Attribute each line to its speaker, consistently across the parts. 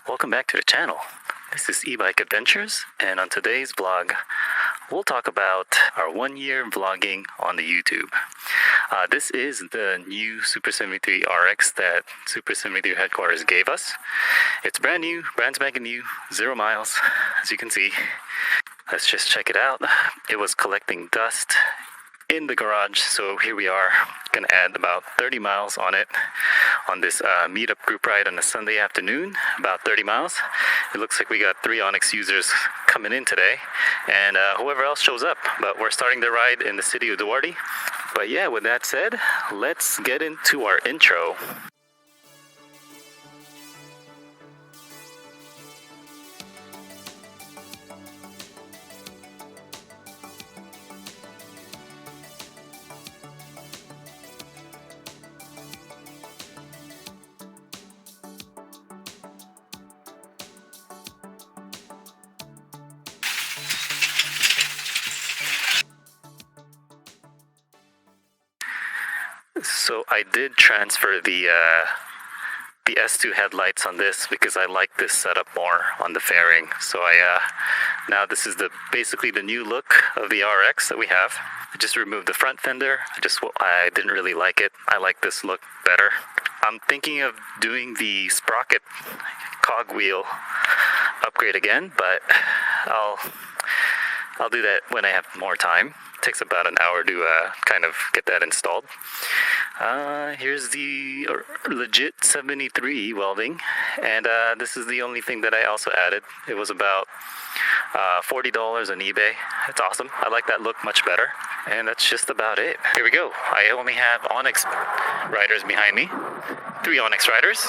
Speaker 1: Welcome back to the channel. This is E-Bike Adventures, and on today's vlog, we'll talk about our 1 year vlogging on the YouTube. This is the new Super 73 RX that Super 73 headquarters gave us. It's brand new, brand spanking new, 0 miles, as you can see. Let's just check it out. It was collecting dust in the garage, so here we are, gonna add about 30 miles on it on this meetup group ride on a Sunday afternoon, about 30 miles. It looks like we got 3 Onyx users coming in today, and whoever else shows up, but we're starting the ride in the city of Duarte. But yeah, with that said, let's get into our intro. So I did transfer the S2 headlights on this because I like this setup more on the fairing. So now this is basically the new look of the RX that we have. I just removed the front fender. I didn't really like it. I like this look better. I'm thinking of doing the sprocket cogwheel upgrade again, but I'll do that when I have more time. It takes about an hour to kind of get that installed. Here's the legit 73 welding, and this is the only thing that I also added. It was about $40 on eBay. It's awesome. I like that look much better, and that's just about it. Here we go. I only have Onyx riders behind me, 3 Onyx riders,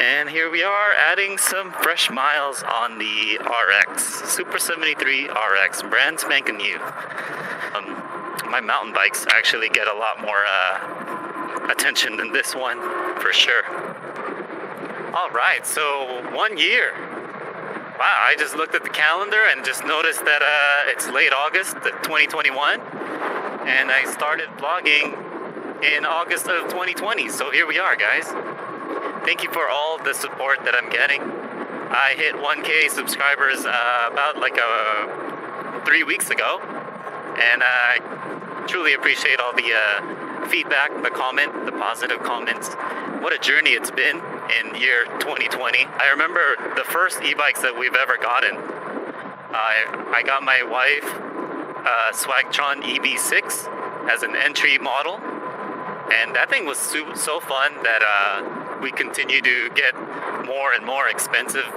Speaker 1: and here we are adding some fresh miles on the RX, Super 73 RX, brand spanking new. My mountain bikes actually get a lot more attention than this one, for sure. All right, so 1 year. Wow, I just looked at the calendar and just noticed that it's late August of 2021, and I started vlogging in August of 2020. So here we are, guys. Thank you for all the support that I'm getting. I hit 1K subscribers about 3 weeks ago, and I truly appreciate all the feedback, the positive comments. What a journey it's been in year 2020. I remember the first e-bikes that we've ever gotten. I got my wife swagtron EB6 as an entry model, and that thing was so fun that we continue to get more and more expensive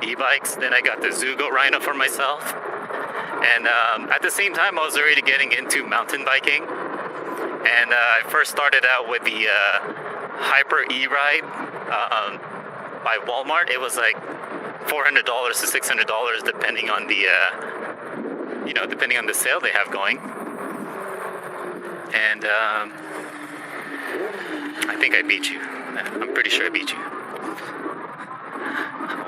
Speaker 1: e-bikes. Then I got the Zugo rhino for myself, and at the same time I was already getting into mountain biking, and I first started out with the Hyper E-Ride by Walmart. It was like $400 to $600 depending on the depending on the sale they have going. And I think I beat you. I'm pretty sure I beat you.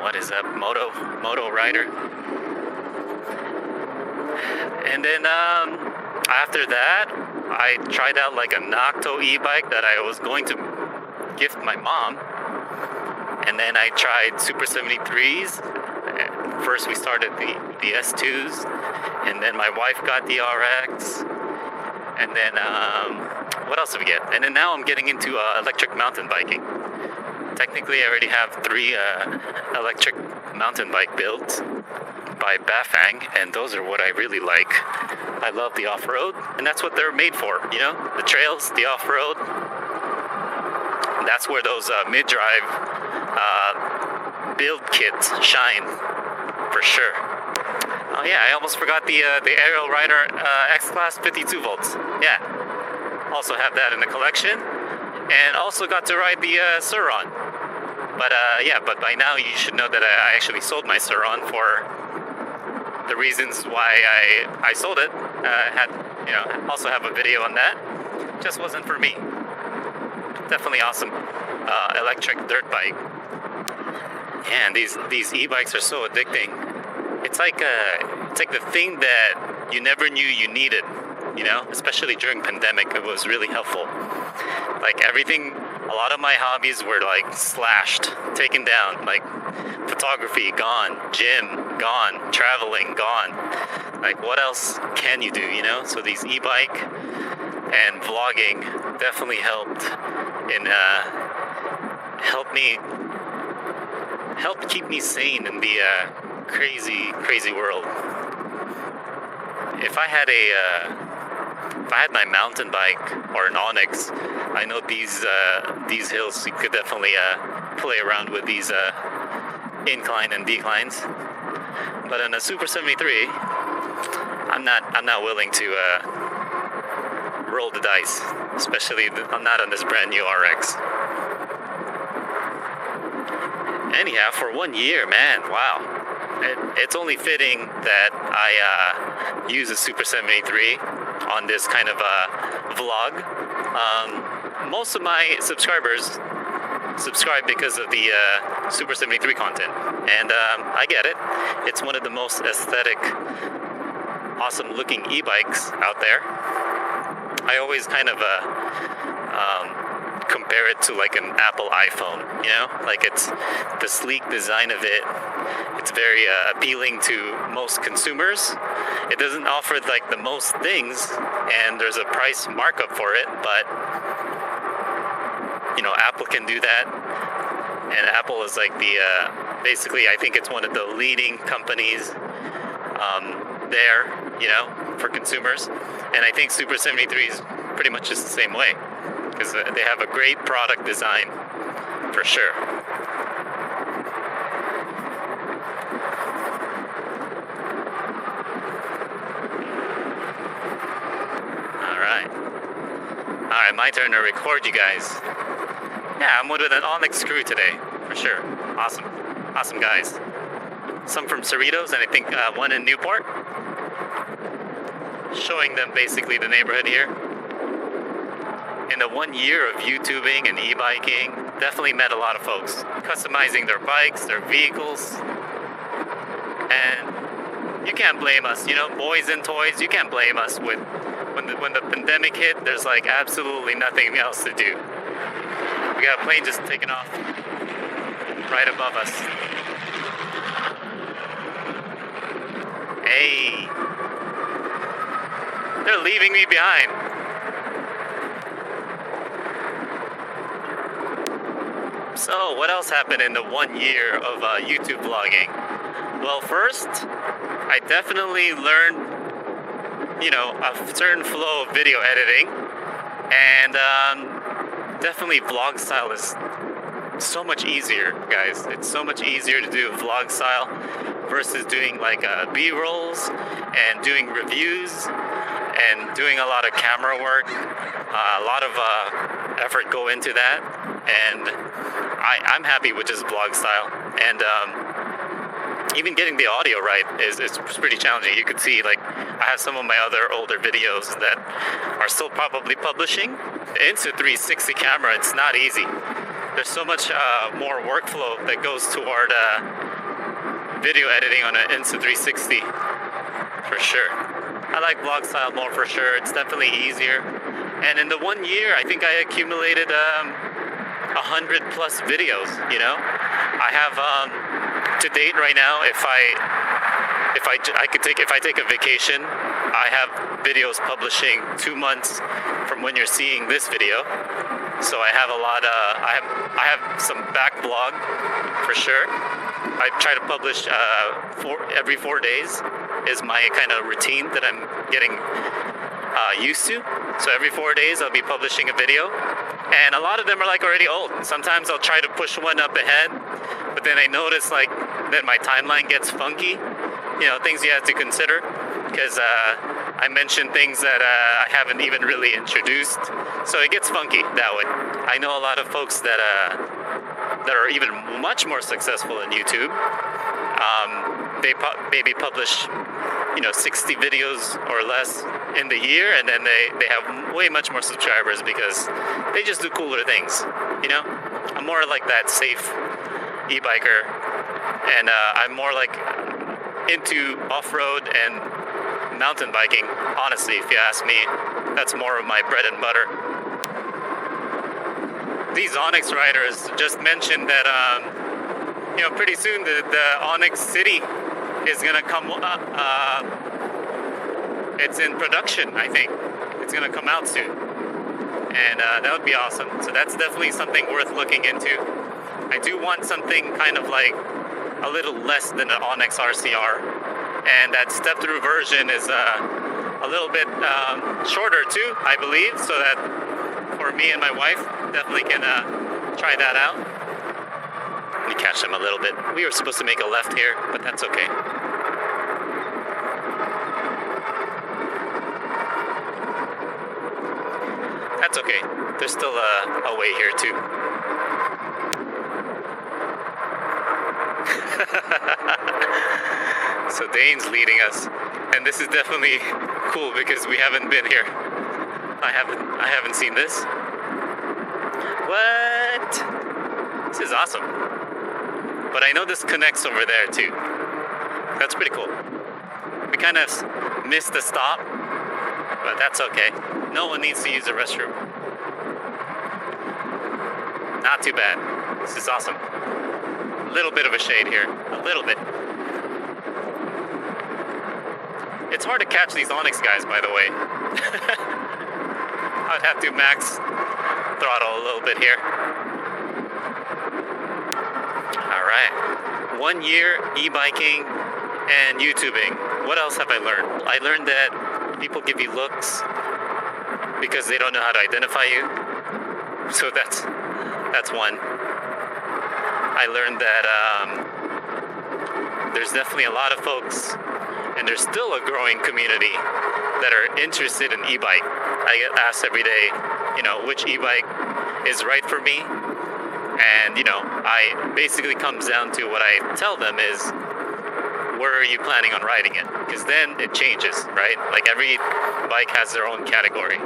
Speaker 1: What is up, Moto Rider? And then after that, I tried out like a Nocto e-bike that I was going to gift my mom. And then I tried Super 73s. First we started the S2s, and then my wife got the RX. And then what else did we get? And then now I'm getting into electric mountain biking. Technically I already have 3 electric mountain bike builds by Bafang, and those are what I really like. I love the off-road, and that's what they're made for, the trails, the off-road. That's where those middrive build kits shine, for sure. Oh yeah, I almost forgot the Ariel rider xclass 52 volts. Yeah, also have that in the collection, and also got to ride the surron. But by now you should know that I actually sold my surron for the reasons why I sold it. Also have a video on that. Just wasn't for me. Definitely awesome electric dirt bike. And these e-bikes are so addicting. It's like the thing that you never knew you needed. Especially during pandemic, it was really helpful. Like everything a lot of my hobbies were like slashed, taken down, like photography gone, gym gone, traveling gone. Like what else can you do, you know? So these e-bike and vlogging definitely helped in helped keep me sane in the crazy world. If I had my mountain bike or an Onyx, I know these hills you could definitely play around with these incline and declines. But in a Super 73, I'm not willing to roll the dice, especially not on this brand new RX. Anyhow, for 1 year, man, wow. It's only fitting that I use a Super 73 on this kind of vlog. Most of my subscribers subscribe because of the Super 73 content, and I get it. It's one of the most aesthetic, awesome looking e-bikes out there. I always kind of compare it to like an Apple iPhone, you know, like it's the sleek design of it. It's very appealing to most consumers. It doesn't offer like the most things, and there's a price markup for it, but you know, Apple can do that, and Apple is like the basically, I think it's one of the leading companies there, you know, for consumers, and I think Super 73 is pretty much just the same way, because they have a great product design for sure. All right, my turn to record, you guys. Yeah, I'm with an Onyx crew today, for sure. Awesome guys. Some from Cerritos, and I think one in Newport. Showing them basically the neighborhood here. In the 1 year of YouTubing and e-biking, definitely met a lot of folks. Customizing their bikes, their vehicles. And you can't blame us, you know, boys and toys, you can't blame us with when the pandemic hit. There's like absolutely nothing else to do. We got a plane just taking off right above us. Hey, they're leaving me behind. So what else happened in the 1 year of YouTube vlogging? Well, first, I definitely learned, you know, a certain flow of video editing, and definitely vlog style is so much easier, guys. It's so much easier to do vlog style versus doing like B-rolls and doing reviews and doing a lot of camera work. A lot of effort go into that, and I'm happy with just vlog style. And even getting the audio right is pretty challenging. You could see, like, I have some of my other older videos that are still probably publishing. The Insta360 camera, it's not easy. There's so much more workflow that goes toward video editing on an Insta360, for sure. I like vlog style more, for sure. It's definitely easier. And in the 1 year, I think I accumulated 100 plus videos, you know? I have to date right now, if I take a vacation, I have videos publishing 2 months from when you're seeing this video. So I have a lot I have some backlog for sure. I try to publish every 4 days is my kind of routine that I'm getting used to. So every 4 days I'll be publishing a video, and a lot of them are like already old. Sometimes I'll try to push one up ahead, but then I notice like that my timeline gets funky. You know, things you have to consider, because I mentioned things that I haven't even really introduced, so it gets funky that way. I know a lot of folks that are even much more successful in YouTube. They maybe publish, you know, 60 videos or less in the year, and then they have way much more subscribers because they just do cooler things, you know? I'm more like that safe e-biker, and I'm more like into off-road and mountain biking, honestly, if you ask me. That's more of my bread and butter. these Onyx riders just mentioned that pretty soon the Onyx City is gonna come. It's in production, I think. It's gonna come out soon, and that would be awesome. So that's definitely something worth looking into. I do want something kind of like a little less than an Onyx RCR, and that step-through version is a little bit shorter too, I believe, so that for me and my wife definitely can try that out. Let me catch them a little bit. We were supposed to make a left here, but that's okay. That's okay. There's still a way here too. So Dane's leading us, and this is definitely cool because we haven't been here. I haven't seen this. What? This is awesome. But I know this connects over there too. That's pretty cool. We kind of missed the stop, but that's okay. No one needs to use the restroom. Not too bad. This is awesome. A little bit of a shade here. A little bit. It's hard to catch these Onyx guys, by the way. I'd have to max throttle a little bit here. Alright. 1 year e-biking and YouTubing. What else have I learned? I learned that people give you looks because they don't know how to identify you. So that's one. I learned that there's definitely a lot of folks, and there's still a growing community that are interested in e-bike. I get asked every day, which e-bike is right for me. And, I basically comes down to what I tell them is, where are you planning on riding it? Because then it changes, right? Like every bike has their own category.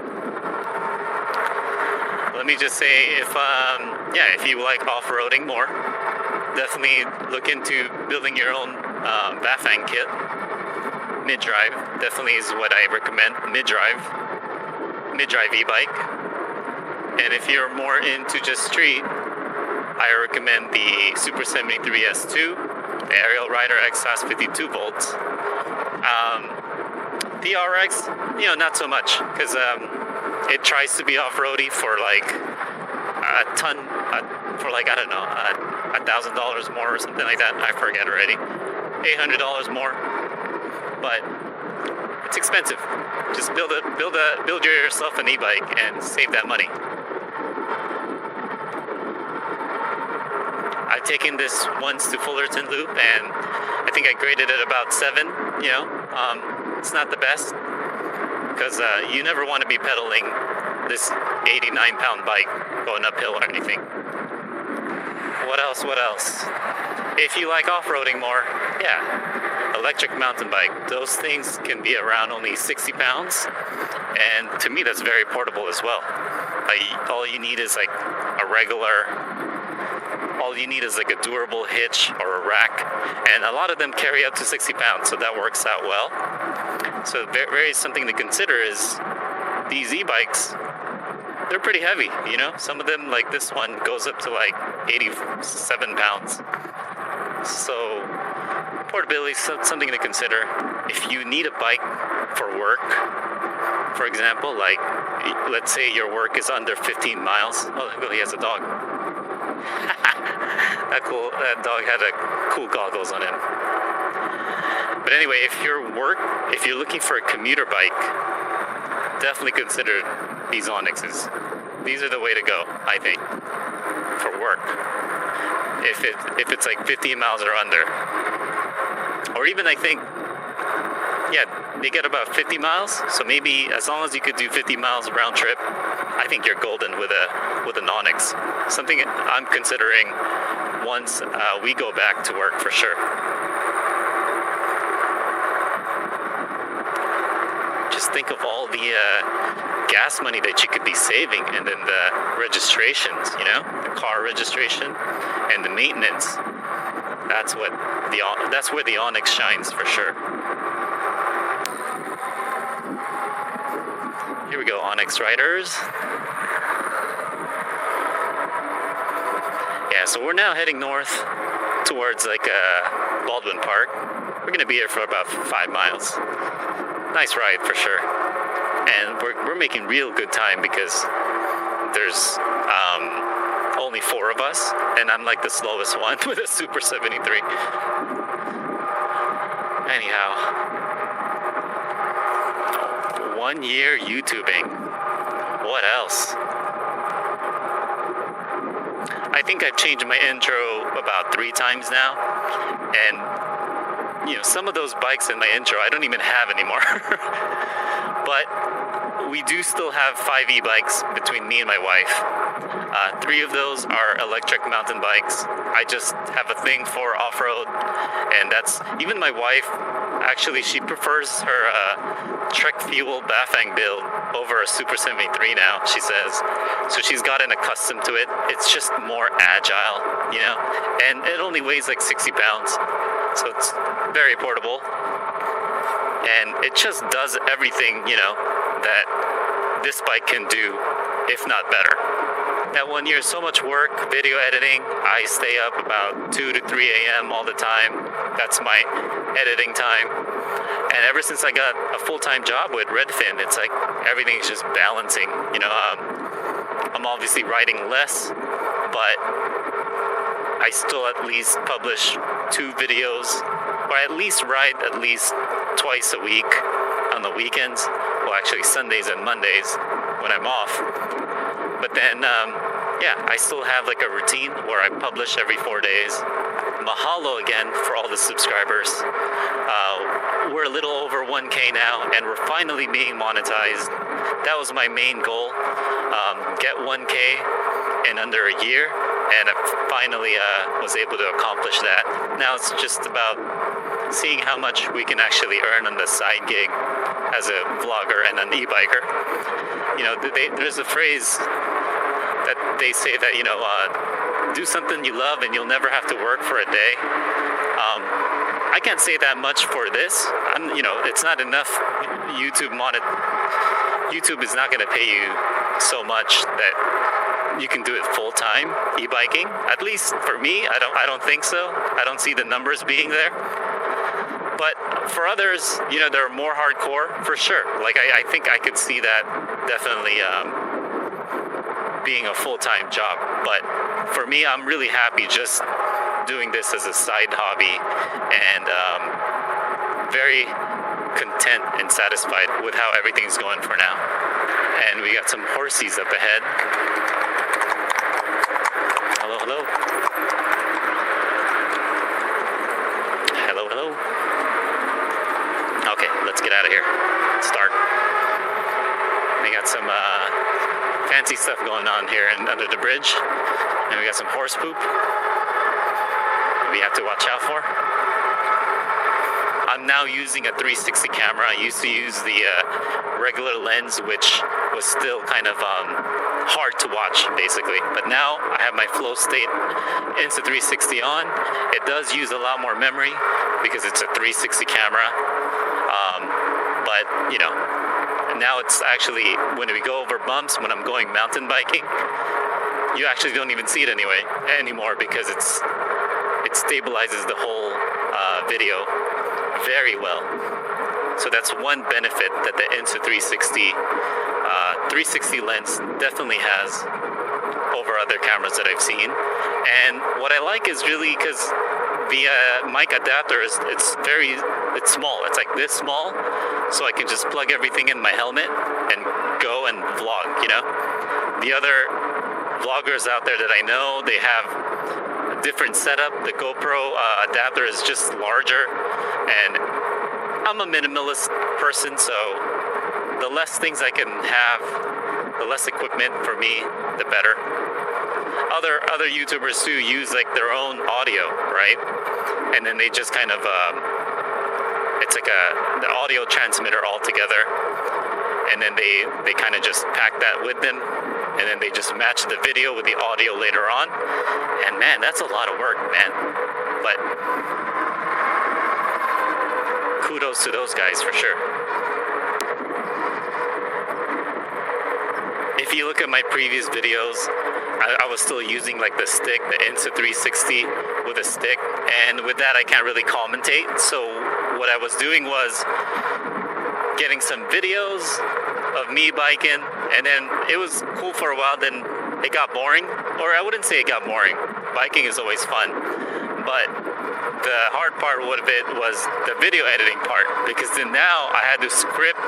Speaker 1: Let me just say, if you like off-roading more, definitely look into building your own Bafang kit. Middrive definitely is what I recommend. Middrive e-bike. And if you're more into just street, I recommend the Super73 S2, the Ariel rider xclass 52 volts. The RX, not so much, because it tries to be off-roady for like a ton, for like, I don't know, $1,000 more or something like that. I forget already. $800 more, but it's expensive. Just build yourself an e-bike and save that money. I've taken this once to Fullerton Loop, and I think I graded it about 7. It's not the best, because you never want to be pedaling this 89-pound bike going uphill or anything. What else? If you like off-roading more, electric mountain bike. Those things can be around only 60 pounds, and to me that's very portable as well. All you need is like a durable hitch or a rack, and a lot of them carry up to 60 pounds, so that works out well. So very something to consider is these e-bikes, they're pretty heavy, Some of them, like this one, goes up to like 87 pounds. So portability is something to consider. If you need a bike for work, for example, like let's say your work is under 15 miles. Oh, he has a dog. That dog had cool goggles on him. But anyway, if you're looking for a commuter bike, definitely consider these Onyxes. These are the way to go, I think, for work. If it's like 15 miles or under, or even I think, they get about 50 miles. So maybe as long as you could do 50 miles round trip, I think you're golden with an Onyx. Something I'm considering once we go back to work for sure. Just think of all the gas money that you could be saving, and then the registrations, the car registration and the maintenance. That's where the Onyx shines for sure. Here we go, Onyx riders. Yeah, so we're now heading north towards like Baldwin Park. We're gonna be here for about 5 miles. Nice ride for sure. And we're making real good time because there's only 4 of us, and I'm like the slowest one with a Super 73. Anyhow, 1 year YouTubing. What else? I think I've changed my intro about 3 times now, and you know, some of those bikes in my intro I don't even have anymore. But we do still have 5 e-bikes between me and my wife. 3 of those are electric mountain bikes. I just have a thing for off-road, and that's, even my wife, actually, she prefers her Trek Fuel Bafang build over a Super 73 now, she says. So she's gotten accustomed to it. It's just more agile, you know, and it only weighs like 60 pounds. So it's very portable, and it just does everything, you know, that this bike can do, if not better. That 1 year is so much work, video editing. I stay up about 2 to 3 a.m. all the time. That's my editing time. And ever since I got a full-time job with Redfin, it's like everything's just balancing. You know, I'm obviously riding less, but I still at least publish 2 videos, or at least ride at least twice a week on the weekends. Well, actually Sundays and Mondays when I'm off. But then, yeah, I still have like a routine where I publish every 4 days. Mahalo again for all the subscribers. We're a little over 1K now, and we're finally being monetized. That was my main goal, get 1K in under a year, and I finally was able to accomplish that. Now it's just about seeing how much we can actually earn on the side gig as a vlogger and an e-biker. You know, there's a phrase that they say that, you know, do something you love and you'll never have to work for a day. I can't say that much for this. You know, it's not enough. YouTube is not going to pay you so much that you can do it full time, e-biking. At least for me, I don't think so. I don't see the numbers being there. But for others, you know, they're more hardcore for sure. Like I think I could see that definitely being a full-time job. But for me, I'm really happy just doing this as a side hobby, and very content and satisfied with how everything's going for now. And we got some horsies up ahead. Hello, hello. Hello, hello. Okay, let's get out of here. Start. We got some fancy stuff going on here and under the bridge, and we got some horse poop we have to watch out for. I'm now using a 360 camera. I used to use the regular lens, which was still kind of hard to watch, basically. But now I have my flow state Insta360 on. It does use a lot more memory because it's a 360 camera. But, you know, now it's actually, when we go over bumps, when I'm going mountain biking, you actually don't even see it anymore because it stabilizes the whole video very well. So that's one benefit that the Insta360 360 lens definitely has over other cameras that I've seen. And what I like is really because the mic adapter it's small. It's like this small, so I can just plug everything in my helmet and go and vlog, you know? The other vloggers out there that I know, they have a different setup. The GoPro adapter is just larger, and I'm a minimalist person, so the less things I can have, the less equipment for me, the better. Other YouTubers too use like their own audio, right? And then they just kind of it's like the audio transmitter all together, and then they kind of just pack that with them, and then they just match the video with the audio later on. And man, that's a lot of work, man. But kudos to those guys for sure. If you look at my previous videos, I was still using like the stick, the Insta360 with a stick, and with that I can't really commentate. So what I was doing was getting some videos of me biking, and then it was cool for a while, then it got boring. Or I wouldn't say it got boring. Biking is always fun, but the hard part of it was the video editing part, because then now I had to script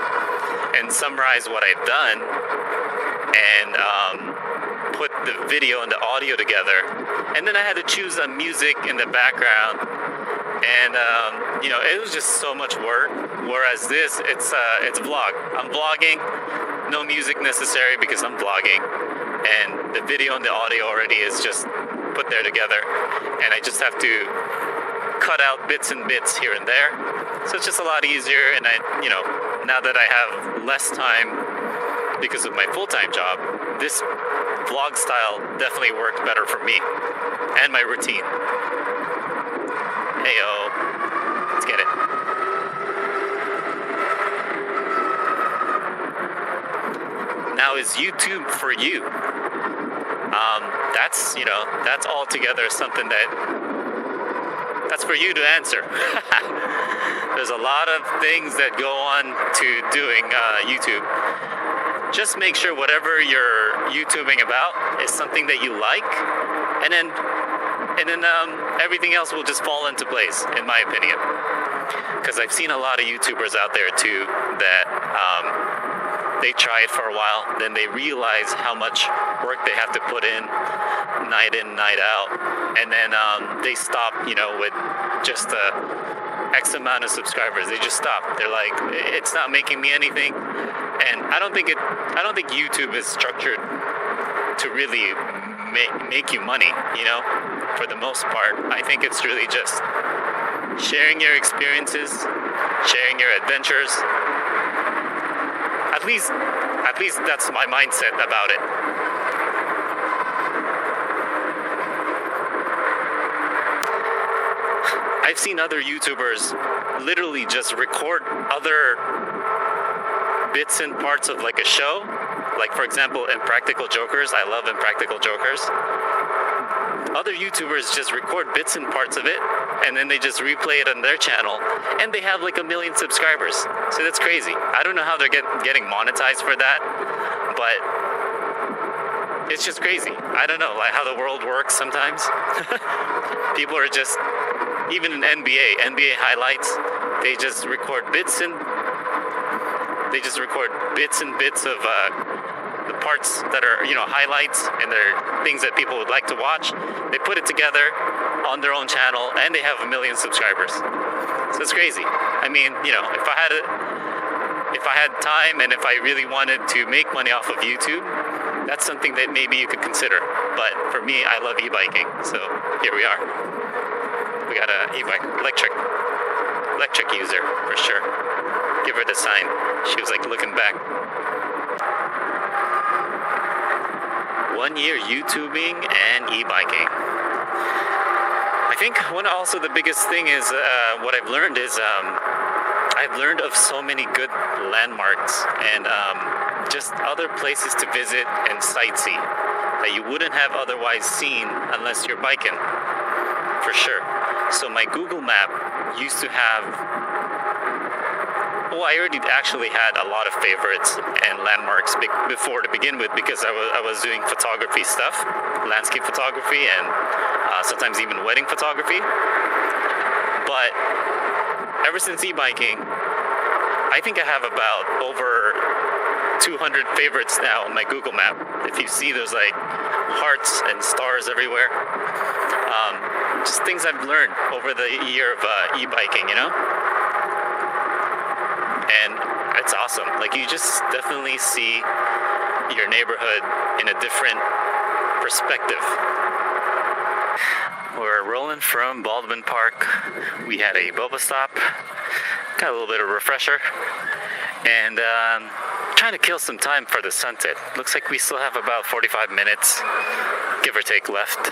Speaker 1: and summarize what I've done and put the video and the audio together, and then I had to choose the music in the background, and it was just so much work. Whereas this, it's vlog. I'm vlogging, no music necessary because I'm vlogging, and the video and the audio already is just put there together, and I just have to cut out bits and bits here and there. So it's just a lot easier, and now that I have less time because of my full-time job, this vlog style definitely worked better for me and my routine. Heyo, let's get it. Now, is YouTube for you? That's altogether something that's for you to answer. There's a lot of things that go on to doing YouTube. Just make sure whatever you're YouTubing about is something that you like, and then everything else will just fall into place, in my opinion. Because I've seen a lot of YouTubers out there too that they try it for a while, then they realize how much work they have to put in, night out, and then they stop, with just X amount of subscribers. They just stop. They're like, it's not making me anything. And I don't think YouTube is structured to really make you money, for the most part. I think it's really just sharing your experiences, sharing your adventures. At least that's my mindset about it. I've seen other YouTubers literally just record other bits and parts of like a show. Like, for example, Impractical Jokers. I love Impractical Jokers. Other YouTubers just record bits and parts of it, and then they just replay it on their channel, and they have like 1 million subscribers. So that's crazy. I don't know how they're getting monetized for that, but it's just crazy. I don't know, like how the world works sometimes. People are just, even in NBA highlights, they just record bits and bits of the parts that are, highlights, and they're things that people would like to watch. They put it together on their own channel, and they have 1 million subscribers. So it's crazy. I mean, if I had time, and if I really wanted to make money off of YouTube, that's something that maybe you could consider. But for me, I love e-biking, so here we are. We got an e-bike, electric user for sure. Give her the sign. She was like looking back. 1 year YouTubing and e-biking. I think also the biggest thing is what I've learned is I've learned of so many good landmarks and just other places to visit and sightsee that you wouldn't have otherwise seen unless you're biking, for sure. So my Google map used to have, I already actually had a lot of favorites and landmarks before to begin with, because I was doing photography stuff, landscape photography, and sometimes even wedding photography. But ever since e-biking, I think I have about over 200 favorites now on my Google map. If you see, there's like hearts and stars everywhere. Just things I've learned over the year of e-biking, And it's awesome. Like, you just definitely see your neighborhood in a different perspective. We're rolling from Baldwin Park. We had a boba stop, got a little bit of refresher, and trying to kill some time for the sunset. Looks like we still have about 45 minutes, give or take, left.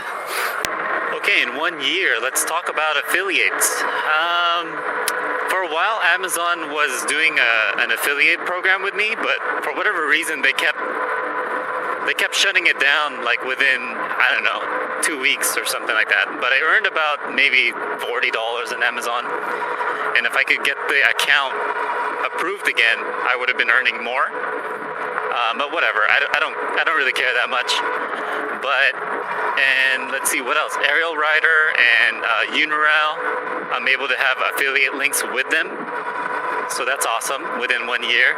Speaker 1: Okay, in 1 year, let's talk about affiliates. For a while, Amazon was doing an affiliate program with me, but for whatever reason, they kept they kept shutting it down like within, I don't know, 2 weeks or something like that. But I earned about maybe $40 in Amazon. And if I could get the account approved again, I would have been earning more. But whatever, I don't really care that much. But, and let's see what else. Ariel Rider and Unirail, I'm able to have affiliate links with them. So that's awesome. Within 1 year,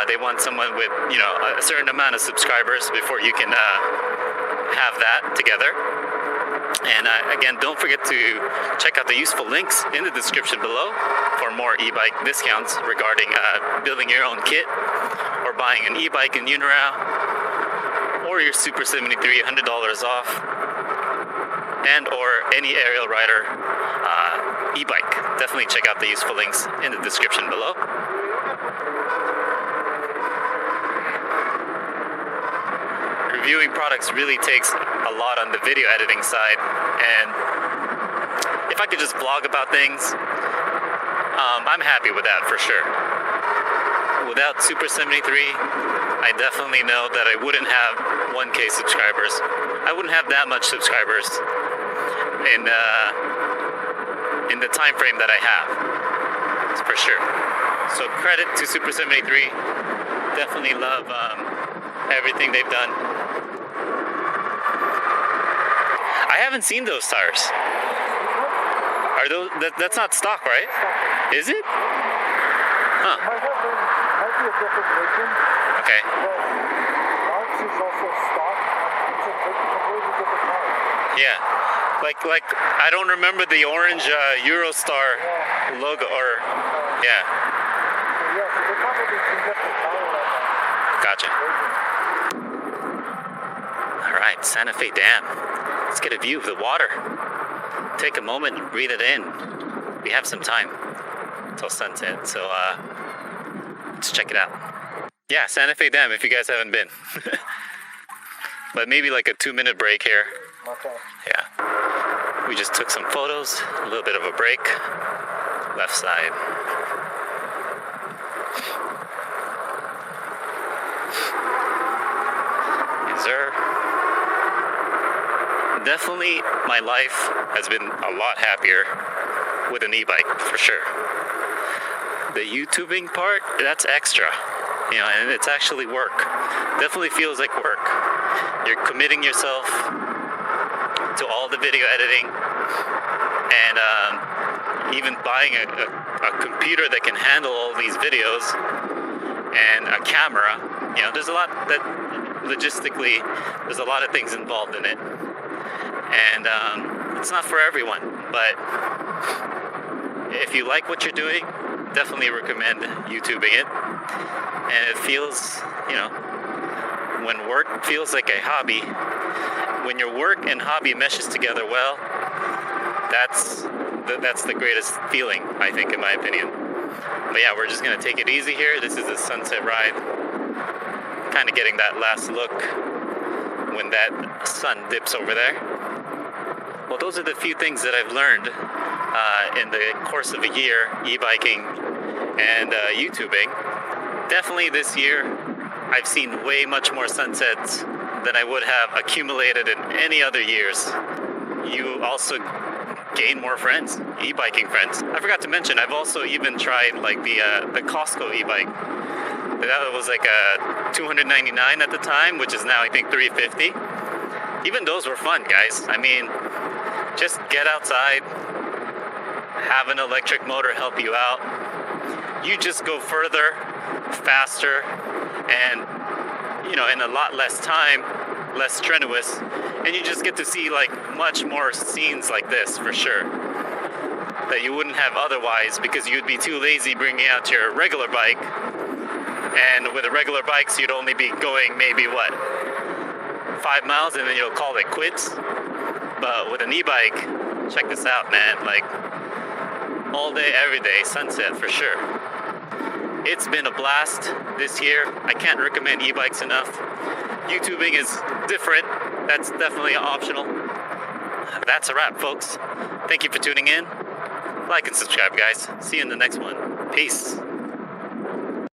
Speaker 1: they want someone with, you know, a certain amount of subscribers before you can have that together. And again, don't forget to check out the useful links in the description below for more e-bike discounts regarding building your own kit or buying an e-bike in Unirail or your Super73 $100 off, and or any Ariel Rider e-bike. Definitely check out the useful links in the description below. Reviewing products really takes a lot on the video editing side, and if I could just vlog about things, I'm happy with that for sure. Without Super73, I definitely know that I wouldn't have 1K subscribers. I wouldn't have that much subscribers in the time frame that I have, for sure. So credit to Super73. Definitely love everything they've done. I haven't seen those tires. Are those? That's not stock, right? Is it? Huh.
Speaker 2: Might be a different version.
Speaker 1: Okay.
Speaker 2: But ours is also stock. It's a completely different tire.
Speaker 1: Yeah. Like I don't remember the orange Eurostar logo or yeah.
Speaker 2: Yeah, so they probably can get the tire like that.
Speaker 1: Gotcha. All right, Santa Fe Dam. Let's get a view of the water. Take a moment and breathe it in. We have some time till sunset, so let's check it out. Yeah, Santa Fe Dam, if you guys haven't been. But maybe like a 2-minute break here.
Speaker 2: Okay.
Speaker 1: Yeah. We just took some photos, a little bit of a break. Left side. Yes, sir. Definitely, my life has been a lot happier with an e-bike, for sure. The YouTubing part, that's extra, you know, and it's actually work. Definitely feels like work. You're committing yourself to all the video editing, and even buying a computer that can handle all these videos, and a camera. You know, there's a lot that logistically, there's a lot of things involved in it. And it's not for everyone, but if you like what you're doing, definitely recommend YouTubing it. And it feels, you know, when work feels like a hobby, when your work and hobby meshes together well, that's the greatest feeling, I think, in my opinion. But yeah, we're just gonna take it easy here. This is a sunset ride, kind of getting that last look when that sun dips over there. Well, those are the few things that I've learned in the course of a year, e-biking and YouTubing. Definitely this year, I've seen way much more sunsets than I would have accumulated in any other years. You also gain more friends, e-biking friends. I forgot to mention, I've also even tried like the Costco e-bike. That was like a $299 at the time, which is now I think $350. Even those were fun, guys. I mean, just get outside, have an electric motor help you out. You just go further, faster, and, you know, in a lot less time, less strenuous, and you just get to see like much more scenes like this for sure that you wouldn't have otherwise, because you'd be too lazy bringing out your regular bike. And with the regular bikes, you'd only be going maybe 5 miles, and then you'll call it quits. But with an e-bike, check this out, man, like all day, every day, sunset for sure. It's been a blast this year. I can't recommend e-bikes enough. YouTubing is different. That's definitely optional. That's a wrap, folks. Thank you for tuning in. Like and subscribe, guys. See you in the next one. Peace.